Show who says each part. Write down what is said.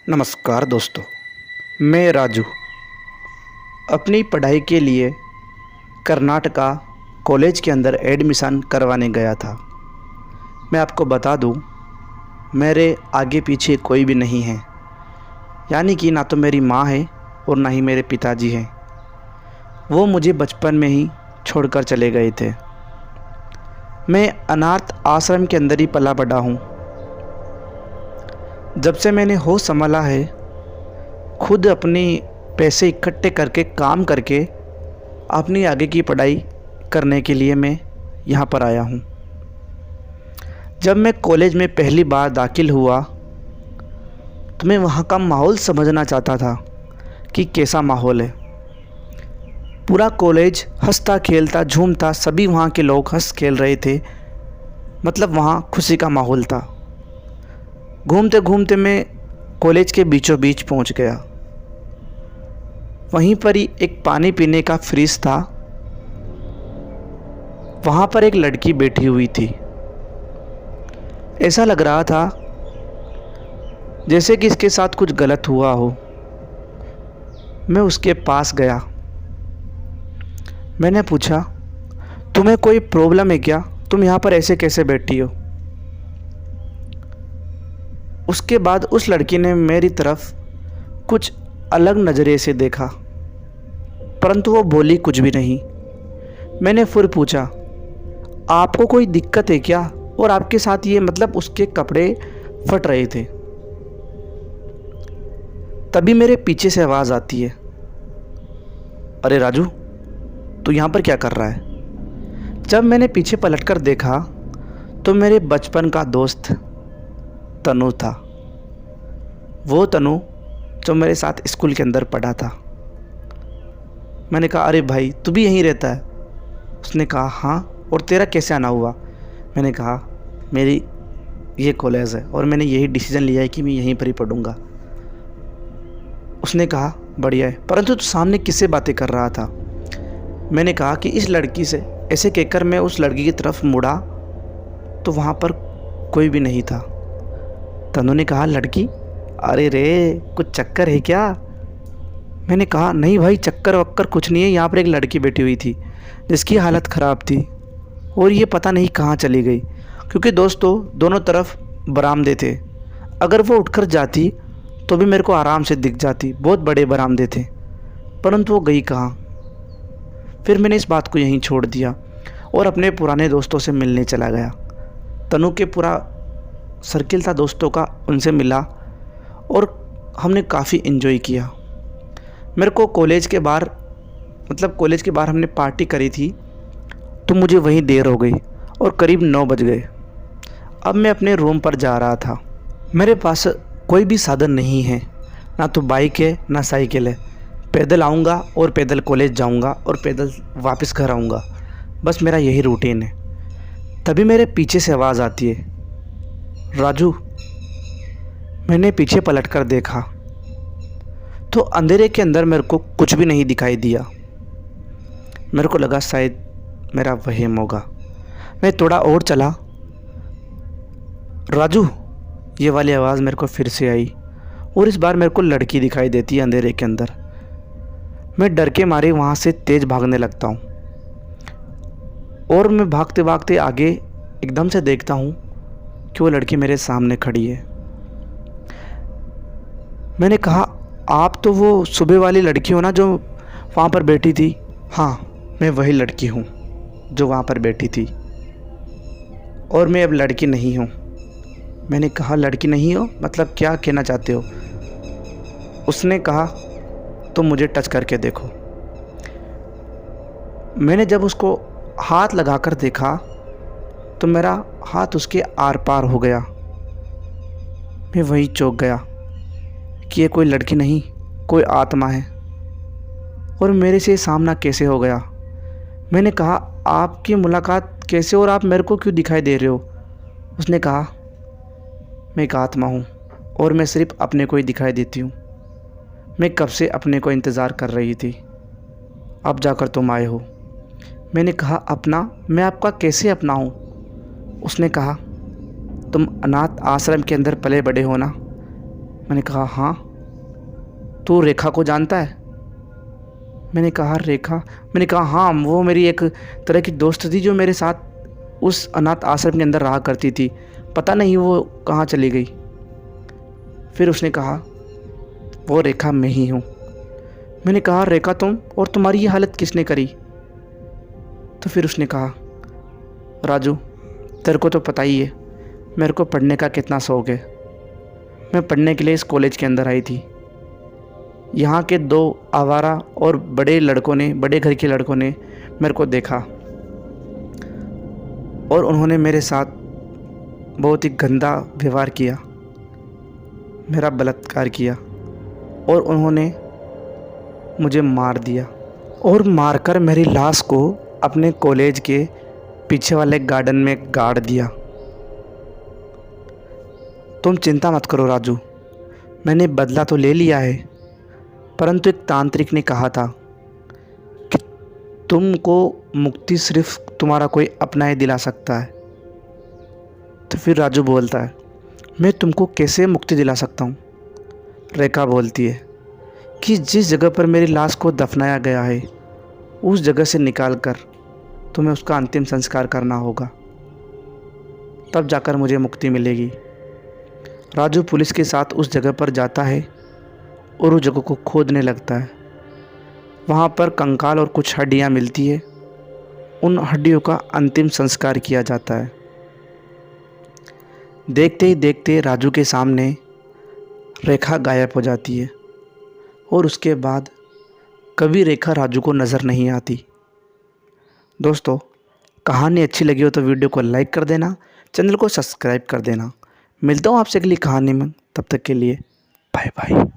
Speaker 1: नमस्कार दोस्तों, मैं राजू अपनी पढ़ाई के लिए कर्नाटका कॉलेज के अंदर एडमिशन करवाने गया था। मैं आपको बता दूं, मेरे आगे पीछे कोई भी नहीं है, यानी कि ना तो मेरी माँ है और ना ही मेरे पिताजी हैं। वो मुझे बचपन में ही छोड़कर चले गए थे। मैं अनाथ आश्रम के अंदर ही पला बड़ा हूँ। जब से मैंने होश संभाला है, खुद अपने पैसे इकट्ठे करके काम करके अपनी आगे की पढ़ाई करने के लिए मैं यहाँ पर आया हूँ। जब मैं कॉलेज में पहली बार दाखिल हुआ तो मैं वहाँ का माहौल समझना चाहता था कि कैसा माहौल है। पूरा कॉलेज हंसता खेलता झूमता, सभी वहाँ के लोग हंस खेल रहे थे, मतलब वहाँ खुशी का माहौल था। घूमते घूमते मैं कॉलेज के बीचों बीच पहुँच गया। वहीं पर ही एक पानी पीने का फ्रिज था। वहाँ पर एक लड़की बैठी हुई थी। ऐसा लग रहा था जैसे कि इसके साथ कुछ गलत हुआ हो। मैं उसके पास गया। मैंने पूछा, तुम्हें कोई प्रॉब्लम है क्या? तुम यहाँ पर ऐसे कैसे बैठी हो? उसके बाद उस लड़की ने मेरी तरफ कुछ अलग नज़रिए से देखा, परंतु वो बोली कुछ भी नहीं। मैंने फिर पूछा, आपको कोई दिक्कत है क्या? और आपके साथ ये, मतलब उसके कपड़े फट रहे थे। तभी मेरे पीछे से आवाज़ आती है, अरे राजू, तू यहाँ पर क्या कर रहा है? जब मैंने पीछे पलटकर देखा तो मेरे बचपन का दोस्त तनु था। वो तनु जो मेरे साथ स्कूल के अंदर पढ़ा था। मैंने कहा, अरे भाई, तू भी यहीं रहता है? उसने कहा, हाँ, और तेरा कैसे आना हुआ? मैंने कहा, मेरी ये कॉलेज है और मैंने यही डिसीज़न लिया है कि मैं यहीं पर ही पढ़ूँगा। उसने कहा, बढ़िया है, परंतु तू सामने किससे बातें कर रहा था? मैंने कहा कि इस लड़की से। ऐसे कहकर मैं उस लड़की की तरफ मुड़ा तो वहाँ पर कोई भी नहीं था। तनु ने कहा, लड़की? अरे रे, कुछ चक्कर है क्या? मैंने कहा, नहीं भाई, चक्कर वक्कर कुछ नहीं है। यहाँ पर एक लड़की बैठी हुई थी जिसकी हालत ख़राब थी और ये पता नहीं कहाँ चली गई, क्योंकि दोस्तों दोनों तरफ बरामदे थे। अगर वो उठकर जाती तो भी मेरे को आराम से दिख जाती, बहुत बड़े बरामदे थे, परंतु वो गई कहाँ? फिर मैंने इस बात को यहीं छोड़ दिया और अपने पुराने दोस्तों से मिलने चला गया। तनु के पूरा सर्किल था दोस्तों का, उनसे मिला और हमने काफ़ी इन्जॉय किया। मेरे को कॉलेज के बाहर, मतलब कॉलेज के बाहर हमने पार्टी करी थी, तो मुझे वहीं देर हो गई और करीब 9 बज गए। अब मैं अपने रूम पर जा रहा था। मेरे पास कोई भी साधन नहीं है, ना तो बाइक है ना साइकिल है। पैदल आऊँगा और पैदल कॉलेज जाऊँगा और पैदल वापस घर आऊँगा, बस मेरा यही रूटीन है। तभी मेरे पीछे से आवाज़ आती है, राजू। मैंने पीछे पलटकर देखा तो अंधेरे के अंदर मेरे को कुछ भी नहीं दिखाई दिया। मेरे को लगा शायद मेरा वहम होगा। मैं थोड़ा और चला, राजू, ये वाली आवाज़ मेरे को फिर से आई और इस बार मेरे को लड़की दिखाई देती है अंधेरे के अंदर। मैं डर के मारे वहाँ से तेज़ भागने लगता हूँ और मैं भागते भागते आगे एकदम से देखता हूँ कि वो लड़की मेरे सामने खड़ी है। मैंने कहा, आप तो वो सुबह वाली लड़की हो ना जो वहाँ पर बैठी थी? हाँ, मैं वही लड़की हूँ जो वहाँ पर बैठी थी और मैं अब लड़की नहीं हूँ। मैंने कहा, लड़की नहीं हो मतलब क्या कहना चाहते हो? उसने कहा, तुम मुझे टच करके देखो। मैंने जब उसको हाथ लगाकर देखा तो मेरा हाथ उसके आर पार हो गया। मैं वहीं चौंक गया कि ये कोई लड़की नहीं, कोई आत्मा है और मेरे से सामना कैसे हो गया। मैंने कहा, आपकी मुलाकात कैसे और आप मेरे को क्यों दिखाई दे रहे हो? उसने कहा, मैं एक आत्मा हूँ और मैं सिर्फ अपने को ही दिखाई देती हूँ। मैं कब से अपने को इंतज़ार कर रही थी, अब जाकर तुम आए हो। मैंने कहा, अपना? मैं आपका कैसे अपना हूँ? उसने कहा, तुम अनाथ आश्रम के अंदर पले बड़े हो ना, मैंने कहा हाँ। तू रेखा को जानता है? मैंने कहा रेखा? मैंने कहा हाँ, वो मेरी एक तरह की दोस्त थी जो मेरे साथ उस अनाथ आश्रम के अंदर रहा करती थी। पता नहीं वो कहाँ चली गई। फिर उसने कहा वो रेखा मैं ही हूँ। मैंने कहा रेखा तुम? और तुम्हारी ये हालत किसने करी? तो फिर उसने कहा राजू, तेरे को तो पता ही है मेरे को पढ़ने का कितना शौक़ है। मैं पढ़ने के लिए इस कॉलेज के अंदर आई थी। यहाँ के 2 आवारा और बड़े घर के लड़कों ने मेरे को देखा और उन्होंने मेरे साथ बहुत ही गंदा व्यवहार किया, मेरा बलात्कार किया और उन्होंने मुझे मार दिया और मारकर मेरी लाश को अपने कॉलेज के पीछे वाले गार्डन में गाड़ दिया। तुम चिंता मत करो राजू, मैंने बदला तो ले लिया है, परंतु एक तांत्रिक ने कहा था कि तुमको मुक्ति सिर्फ तुम्हारा कोई अपना ही दिला सकता है। तो फिर राजू बोलता है मैं तुमको कैसे मुक्ति दिला सकता हूँ? रेखा बोलती है कि जिस जगह पर मेरी लाश को दफनाया गया है उस जगह से निकाल कर तुम्हें उसका अंतिम संस्कार करना होगा, तब जाकर मुझे मुक्ति मिलेगी। राजू पुलिस के साथ उस जगह पर जाता है और उस जगह को खोदने लगता है। वहाँ पर कंकाल और कुछ हड्डियाँ मिलती है। उन हड्डियों का अंतिम संस्कार किया जाता है। देखते ही देखते राजू के सामने रेखा गायब हो जाती है और उसके बाद कभी रेखा राजू को नज़र नहीं आती। दोस्तों, कहानी अच्छी लगी हो तो वीडियो को लाइक कर देना, चैनल को सब्सक्राइब कर देना। मिलता हूँ आपसे अगली कहानी में, तब तक के लिए बाय बाय।